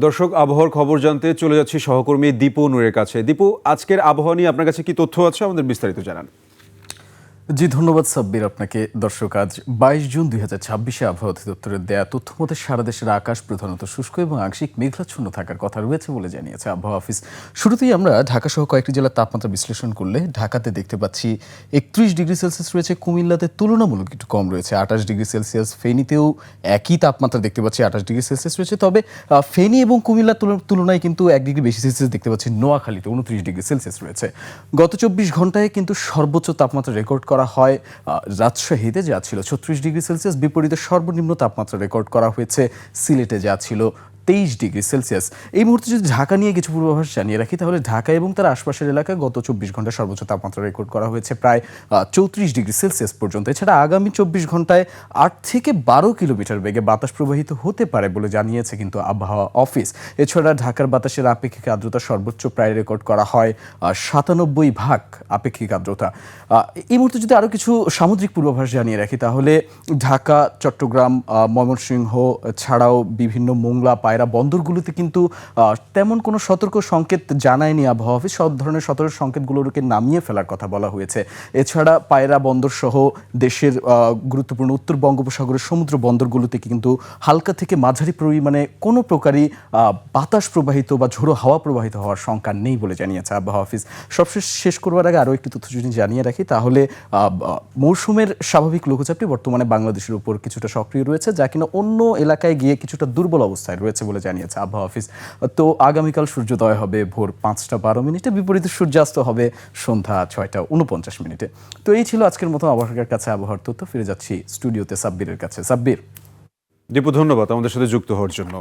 দর্শক, আবহাওয়ার খবর জানতে চলে যাচ্ছি সহকর্মী দীপু নূরের কাছে। দীপু, আজকের আবহাওয়া নিয়ে আপনার কাছে কি তথ্য আছে, আমাদের বিস্তারিত জানান। জি ধন্যবাদ সাব্বির আপনাকে। দর্শক, আজ 22 জুন 2026 আবহাওয়া অধিদপ্তরের দেয়া তথ্য মতে সারা দেশের আকাশ প্রধানত শুষ্ক এবং আংশিক মেঘাচ্ছন্ন থাকার কথা রয়েছে বলে জানিয়েছে আবহাওয়া অফিস। শুরুতেই আমরা ঢাকা সহ কয়েকটি জেলার তাপমাত্রা বিশ্লেষণ করলে ঢাকাতে দেখতে পাচ্ছি 31 ডিগ্রি সেলসিয়াস রয়েছে, কুমিল্লাতে তুলনামূলক একটু কম রয়েছে 28 ডিগ্রি সেলসিয়াস, ফেনীতেও একই তাপমাত্রা দেখতে পাচ্ছি 28 ডিগ্রি সেলসিয়াস রয়েছে। তবে ফেনী এবং কুমিল্লার তুলনায় কিন্তু 1 ডিগ্রি বেশি সেলসিয়াস দেখতে পাচ্ছি নোয়াখালীতে 29 ডিগ্রি সেলসিয়াস রয়েছে। গত 24 ঘন্টায় কিন্তু সর্বোচ্চ তাপমাত্রা রেকর্ড করা হয় রাজশাহীতে, যা ছিল 36 ডিগ্রি সেলসিয়াস। বিপরীতে সর্বনিম্ন তাপমাত্রা রেকর্ড করা হয়েছে সিলেটে, যা ছিল 23 ডিগ্রি সেলসিয়াস। এই মুহূর্তে যদি ঢাকা নিয়ে কিছু পূর্বাভাস জানিয়ে রাখি, তাহলে ঢাকা এবং তার আশপাশের এলাকায় গত 24 ঘন্টায় সর্বোচ্চ তাপমাত্রা রেকর্ড করা হয়েছে প্রায় 34 ডিগ্রি সেলসিয়াস পর্যন্ত। এছাড়া আগামী 24 ঘন্টায় 8 থেকে 12 কিলোমিটার বেগে বাতাস প্রবাহিত হতে পারে বলে জানিয়েছে কিন্তু আবহাওয়া অফিস। এছাড়া ঢাকার বাতাসের আপেক্ষিক আর্দ্রতা সর্বোচ্চ প্রায় রেকর্ড করা হয় 97% আপেক্ষিক আর্দ্রতা। এই মুহূর্তে যদি আরও কিছু সামুদ্রিক পূর্বাভাস জানিয়ে রাখি, তাহলে ঢাকা, চট্টগ্রাম, ময়মনসিংহ ছাড়াও বিভিন্ন মোংলা, পায়রা বন্দরগুলোতে কিন্তু তেমন কোনো সতর্ক সংকেত জানায়নি আবহাওয়া অফিস। সব ধরনের সতর্ক সংকেতগুলোকে নামিয়ে ফেলার কথা বলা হয়েছে। এছাড়া পায়রা বন্দর সহ দেশের গুরুত্বপূর্ণ উত্তর বঙ্গোপসাগরের সমুদ্র বন্দরগুলোতে কিন্তু হালকা থেকে মাঝারি পরিমাণে কোনো প্রকারই বাতাস প্রবাহিত বা ঝোড়ো হাওয়া প্রবাহিত হওয়ার শঙ্কা নেই বলে জানিয়েছে আবহাওয়া অফিস। সবশেষ শেষ করবার আগে আরও একটি তথ্য যদি জানিয়ে রাখি, তাহলে মৌসুমের স্বাভাবিক লঘুচাপটি বর্তমানে বাংলাদেশের উপর কিছুটা সক্রিয় রয়েছে, যা কিনা অন্য এলাকায় গিয়ে কিছুটা দুর্বল অবস্থায় রয়েছে বলে জানিয়েছে আবহাওয়া অফিস। তো আগামীকাল সূর্যোদয় হবে ভোর 5টা 12 মিনিটে, বিপরীতে সূর্যাস্ত হবে সন্ধ্যা 6টা 49 মিনিটে। তো এই ছিল আজকের মতো আবহাওয়ার কাছে আবহাওয়ার তথ্য। ফিরে যাচ্ছি স্টুডিওতে সাব্বিরের কাছে। সাব্বির। দীপু, ধন্যবাদ আমাদের সাথে যুক্ত হওয়ার জন্য।